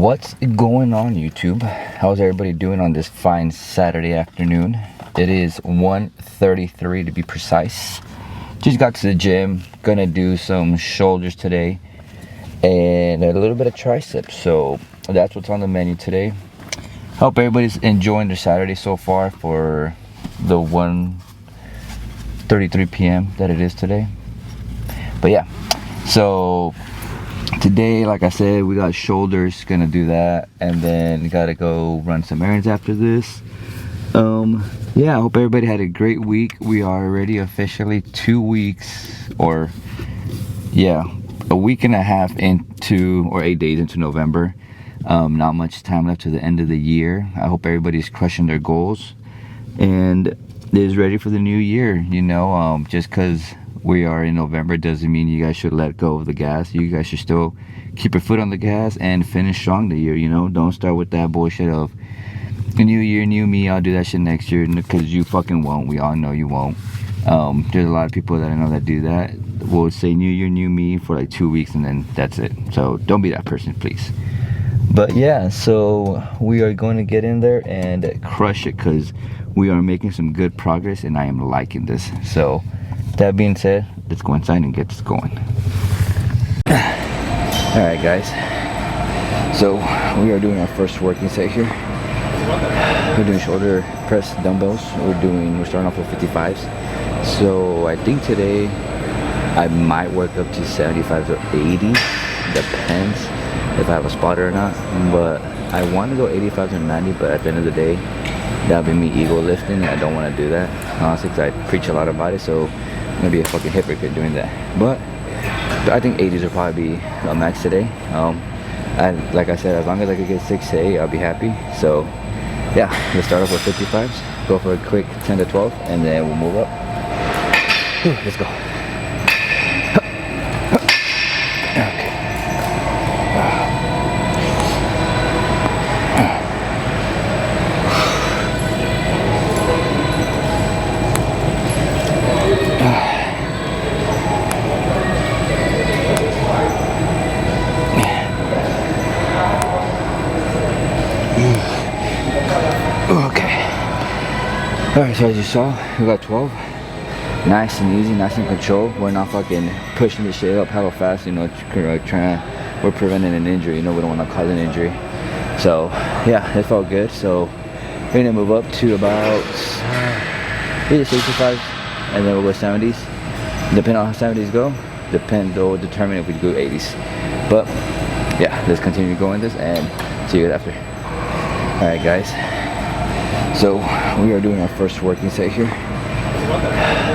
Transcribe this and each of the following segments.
What's going on, YouTube? How's everybody doing on this fine Saturday afternoon? It is 1:33 to be precise. Just got to the gym, gonna do some shoulders today and a little bit of triceps, so that's what's on the menu today. Hope everybody's enjoying their Saturday so far for the 1:33 p.m. that it is today. But yeah, so today, like I said, we got shoulders, gonna do that, and then gotta go run some errands after this. Yeah, I hope everybody had a great week. We are already officially 2 weeks, or yeah, a week and a half into, or 8 days into November. Not much time left to the end of the year. I hope everybody's crushing their goals and is ready for the new year. You know, just because we are in November doesn't mean you guys should let go of the gas. You guys should still keep your foot on the gas and finish strong the year. You know, don't start with that bullshit of a new year, new me, I'll do that shit next year, because you fucking won't. We all know you won't. There's a lot of people that I know that do that. Will say new year, new me for like 2 weeks and then that's it. So don't be that person, please. But yeah, so we are going to get in there and crush it, because we are making some good progress and I am liking this. So that being said, let's go inside and get this going. Alright guys, so we are doing our first working set here. We're doing shoulder press dumbbells. We're starting off with 55s. So I think today I might work up to 75s or 80s, depends if I have a spotter or not. But I want to go 85s or 90, but at the end of the day, that'll be me ego lifting, and I don't want to do that, honestly, because I preach a lot about it, so I'm gonna be a fucking hypocrite doing that. But I think 80s will probably be a max today. And like I said, as long as I could get 6 to 8, I'll be happy. So yeah, let's start off with 55s, go for a quick 10 to 12, and then we'll move up. Whew, let's go. Okay. Okay. Alright, so as you saw, we got 12. Nice and easy, nice and controlled. We're not fucking pushing this shit up hella fast, you know, we're preventing an injury, you know, we don't want to cause an injury. So yeah, it felt good. So we're gonna move up to about either 65s and then we'll go 70s. Depending on how 70s go, they'll determine if we do 80s. But yeah, let's continue going this and see you guys after. Alright guys, so we are doing our first working set here.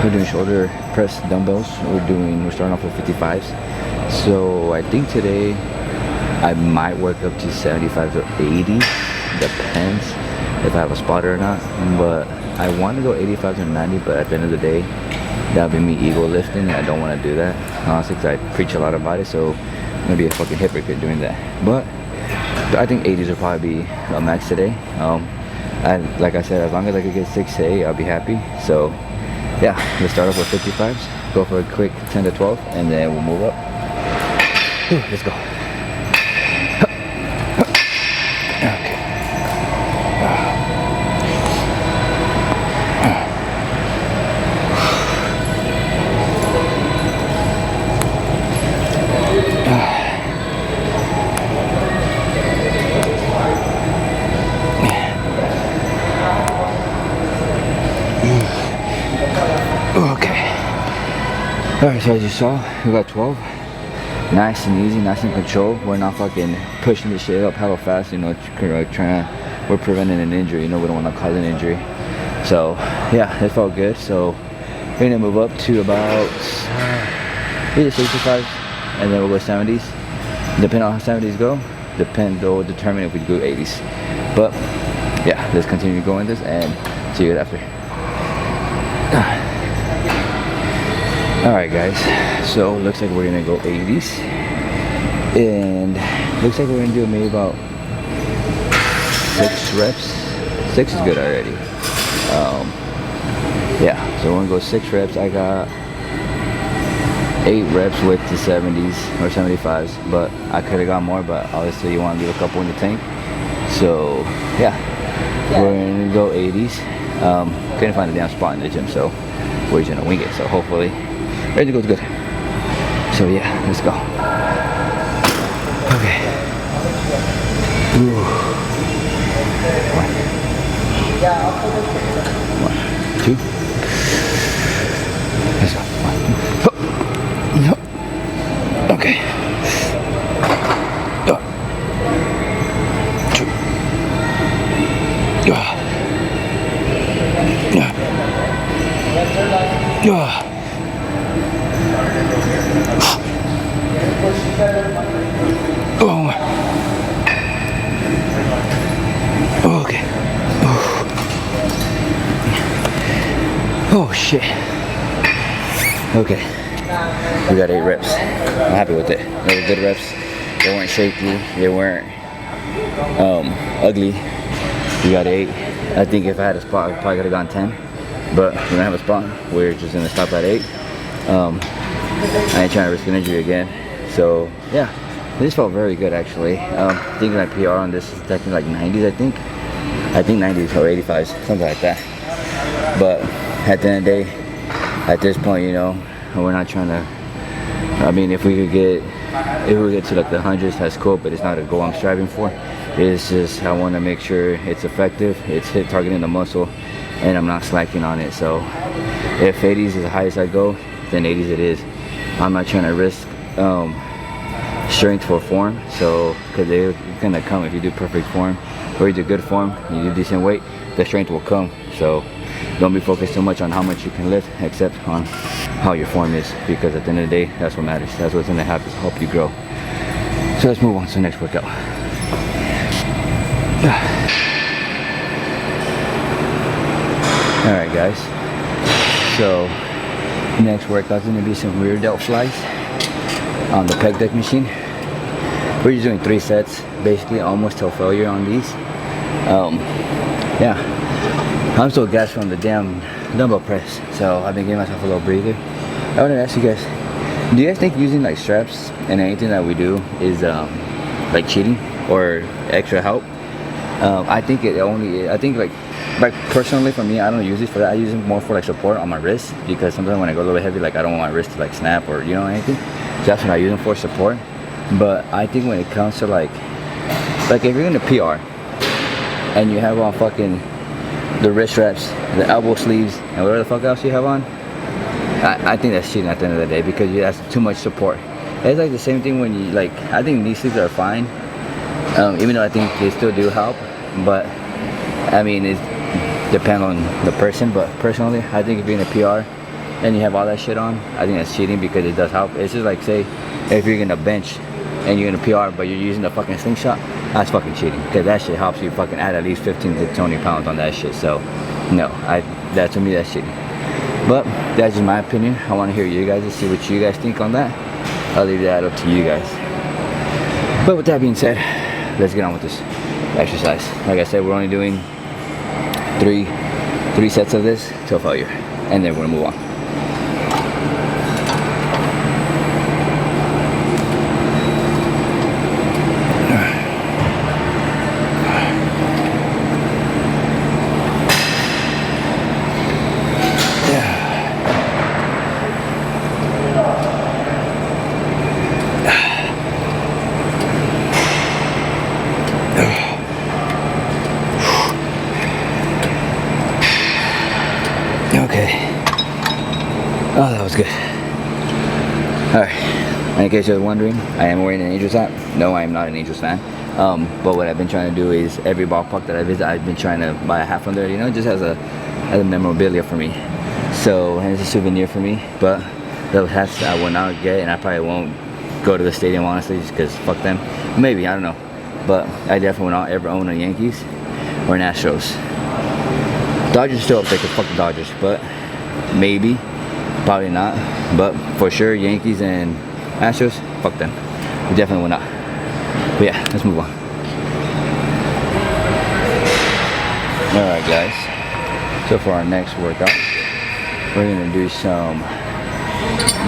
We're doing shoulder press dumbbells. We're starting off with 55s. So I think today I might work up to 75s or 80s, depends if I have a spotter or not. But I want to go 85s or 90, but at the end of the day, that'll be me ego lifting, and I don't want to do that, honestly, because I preach a lot about it, so I'm gonna be a fucking hypocrite doing that. But I think 80s will probably be a max today. And like I said, as long as I could get 6 to 8, I'll be happy. So yeah, let's start off with 55s, go for a quick 10 to 12, and then we'll move up. Whew, let's go. Okay. Okay. Alright, so as you saw, we got 12. Nice and easy, nice and controlled. We're not fucking pushing this shit up hella fast, you know, we're preventing an injury, you know, we don't want to cause an injury. So yeah, it felt good. So we're gonna move up to about either 65s and then we'll go 70s. Depending on how 70s go, they'll determine if we do 80s. But yeah, let's continue going this and see you guys after. Alright guys, so looks like we're gonna go 80s, and looks like we're gonna do maybe about 6 reps. 6 is good already. Yeah, so we're gonna go 6 reps. I got 8 reps with the 70s or 75s, but I could have got more, but obviously you want to leave a couple in the tank. So yeah, we're gonna go 80s. Couldn't find a damn spot in the gym, so we're just gonna wing it. So hopefully everything goes good. So yeah, let's go. Okay. Ooh. 1, 2. Let's go. 1, 2. Okay. 2. Oh. Okay. Oh shit. Okay. We got 8 reps. I'm happy with it. They were good reps. They weren't shaky. They weren't ugly. We got 8. I think if I had a spot, I probably could have gone 10. But we don't have a spot. We're just gonna stop at 8. I ain't trying to risk an injury again. So yeah, this felt very good actually. I think my PR on this is technically like 90s. I think 90s or 85s, something like that. But at the end of the day, at this point, you know, we're not trying to. I mean, if we get to like the hundreds, that's cool. But it's not a goal I'm striving for. It's just I want to make sure it's effective. It's hit targeting the muscle, and I'm not slacking on it. So if 80s is the highest I go, then 80s it is. I'm not trying to risk strength for form. So because they're gonna come if you do perfect form, or you do good form, you do decent weight, the strength will come. So don't be focused too much on how much you can lift, except on how your form is, because at the end of the day, that's what matters. That's what's gonna help you grow. So let's move on to the next workout. Alright guys, so next workout is going to be some rear delt flies on the pec deck machine. We're just doing 3 sets, basically almost till failure on these. Yeah, I'm so gassed from the damn dumbbell press, so I've been giving myself a little breather. I want to ask you guys, do you guys think using like straps and anything that we do is like cheating or extra help? I think like personally for me, I don't use it for that. I use it more for like support on my wrist, because sometimes when I go a little bit heavy, like I don't want my wrist to like snap or, you know, anything. So that's what I use them for, support. But I think when it comes to like if you're in a PR and you have on fucking the wrist straps, the elbow sleeves, and whatever the fuck else you have on, I think that's cheating at the end of the day, because that's too much support. It's like the same thing when you like, I think knee sleeves are fine, even though I think they still do help, but I mean it depends on the person. But personally, I think if you're in a PR and you have all that shit on, I think that's cheating, because it does help. It's just like, say if you're gonna bench and you're in a PR but you're using the fucking slingshot, that's fucking cheating, because that shit helps you fucking add at least 15 to 20 pounds on that shit. So no, that to me that's cheating. But that's just my opinion. I want to hear you guys and see what you guys think on that. I'll leave that up to you guys. But with that being said, let's get on with this exercise. Like I said, we're only doing three sets of this till failure, and then we're gonna move on. Okay. Oh, that was good. Alright. In case you're wondering, I am wearing an Angels hat. No, I am not an Angels fan. But what I've been trying to do is every ballpark that I visit, I've been trying to buy a hat from there, you know, just as a memorabilia for me. So, and it's a souvenir for me. But those hats I will not get, and I probably won't go to the stadium, honestly, just because fuck them. Maybe, I don't know. But I definitely will not ever own a Yankees or an Astros. Dodgers still up there, because fuck the Dodgers, but maybe, probably not, but for sure Yankees and Astros, fuck them. We definitely will not. But yeah, let's move on. Alright guys, so for our next workout, we're gonna do some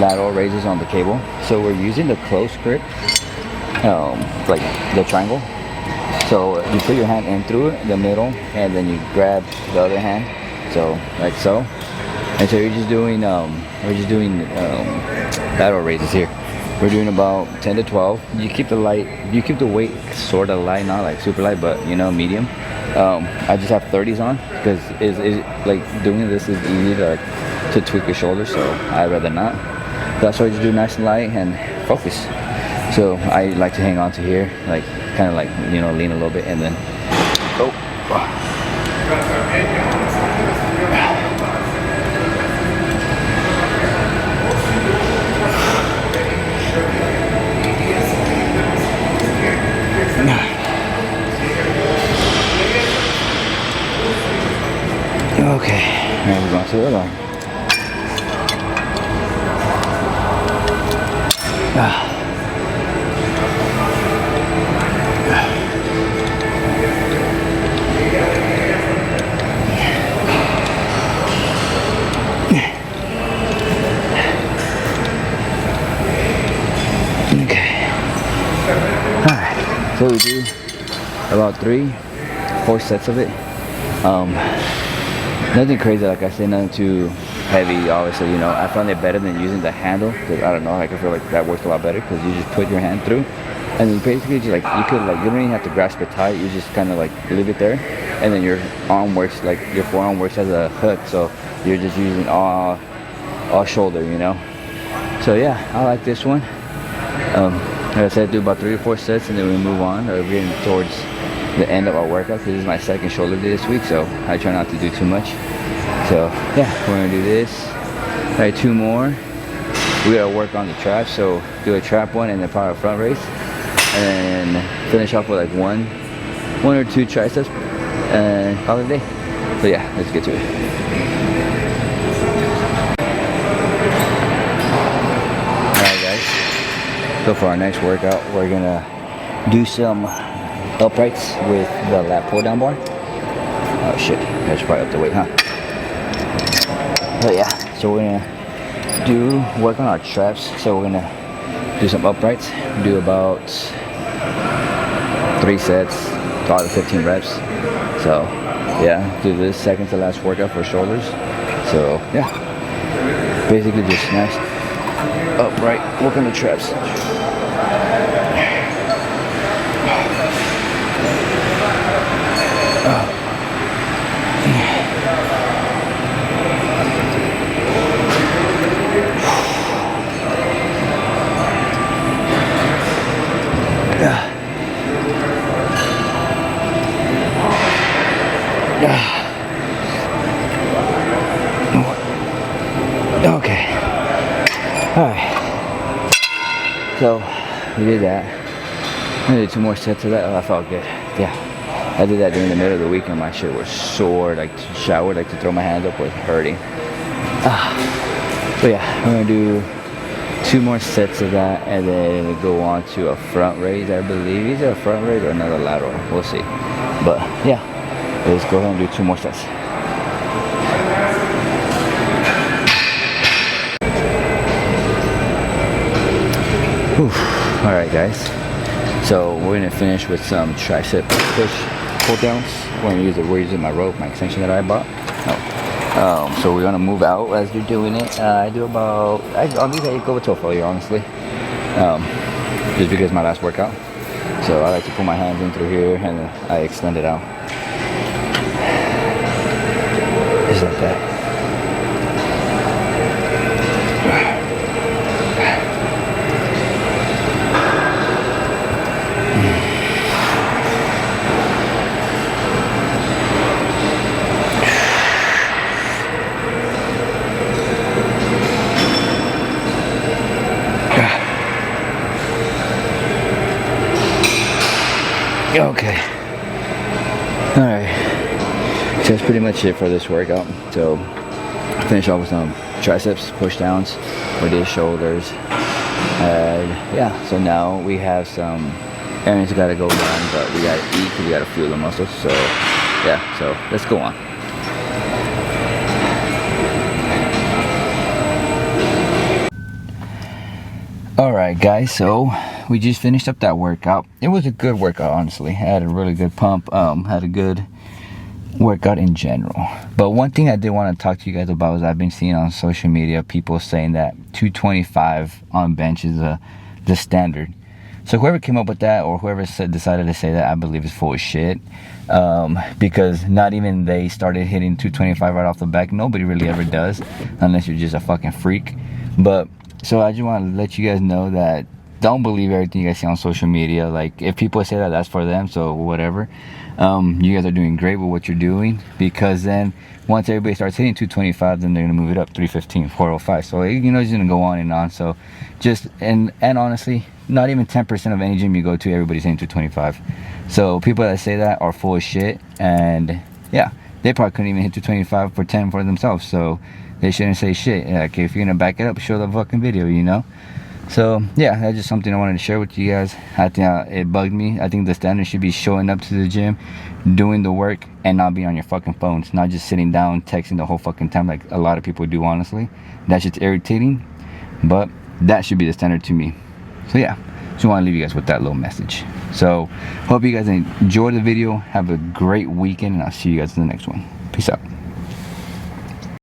lateral raises on the cable. So we're using the close grip, like the triangle. So you put your hand in through it, the middle, and then you grab the other hand. So like so. And so we're just doing lateral raises here. We're doing about 10 to 12. You keep the weight sort of light, not like super light, but you know, medium. I just have 30s on because is like doing this is easy to tweak your shoulders, so I'd rather not. That's why I just do nice and light and focus. So I like to hang on to here, like kind of like, you know, lean a little bit and then okay, now we're going to the other one. Okay. Alright, so we do about 3-4 sets of it. Nothing crazy, like I said, nothing too heavy, obviously, you know. I found it better than using the handle, because I don't know, like I feel like that works a lot better, because you just put your hand through, and then basically just like, you don't even have to grasp it tight, you just kind of like leave it there, and then your arm works, like your forearm works as a hook, so you're just using all shoulder, you know. So yeah, I like this one. Like I said, do about 3 or 4 sets, and then we move on, or we're getting towards the end of our workout, because this is my second shoulder day this week, so I try not to do too much. So yeah, we're gonna do this. All right, 2 more. We gotta work on the traps, so do a trap one and then power front raise, and then finish off with like one or 2 triceps and call it a day. So yeah, let's get to it. Alright guys, so for our next workout, we're gonna do some uprights with the lat pull down bar. Oh shit, I should probably up the weight, huh? But yeah, so we're gonna work on our traps. So we're gonna do some uprights, do about 3 sets, probably 15 reps. So yeah, do this second to last workout for shoulders. So yeah, basically just nice upright, work on the traps. Okay. Alright. So we did that. I did 2 more sets of that. Oh, I felt good. Yeah. I did that during the middle of the week and my shit was sore. Like to shower, like to throw my hands up was hurting. But yeah, we're gonna do 2 more sets of that and then we'll go on to a front raise, I believe. Either a front raise or another lateral. We'll see. But yeah, let's go ahead and do 2 more sets. Alright guys, so we're gonna finish with some tricep push pull downs. We're using my rope, my extension that I bought. So we're gonna move out as you're doing it. I do about, on these I go with toe failure honestly, just because it's my last workout. So I like to put my hands in through here and I extend it out, just like that. Okay. Alright. So that's pretty much it for this workout. So finish off with some triceps, push downs. We did shoulders. And yeah, so now we have some errands we gotta go run, but we gotta eat because we gotta fuel the muscles. So yeah, so let's go on. Alright guys, so we just finished up that workout. It was a good workout, honestly. I had a really good pump, had a good workout in general. But one thing I did want to talk to you guys about is I've been seeing on social media people saying that 225 on bench is the standard. So whoever came up with that, or whoever decided to say that, I believe is full of shit. Because not even they started hitting 225 right off the back. Nobody really ever does, unless you're just a fucking freak. But so I just want to let you guys know that don't believe everything you guys see on social media. Like, if people say that, that's for them, so whatever. You guys are doing great with what you're doing, because then once everybody starts hitting 225, then they're gonna move it up 315, 405. So you know, it's gonna go on and on. So just and honestly, not even 10% of any gym you go to, everybody's hitting 225. So people that say that are full of shit, and yeah, they probably couldn't even hit 225 for 10 for themselves. So they shouldn't say shit. Like, if you're gonna back it up, show the fucking video, you know. So yeah, that's just something I wanted to share with you guys. I think it bugged me. I think the standard should be showing up to the gym, doing the work, and not being on your fucking phones, not just sitting down texting the whole fucking time like a lot of people do. Honestly, that's just irritating, but that should be the standard to me. So yeah, just want to leave you guys with that little message. So hope you guys enjoyed the video. Have a great weekend, and I'll see you guys in the next one. Peace out.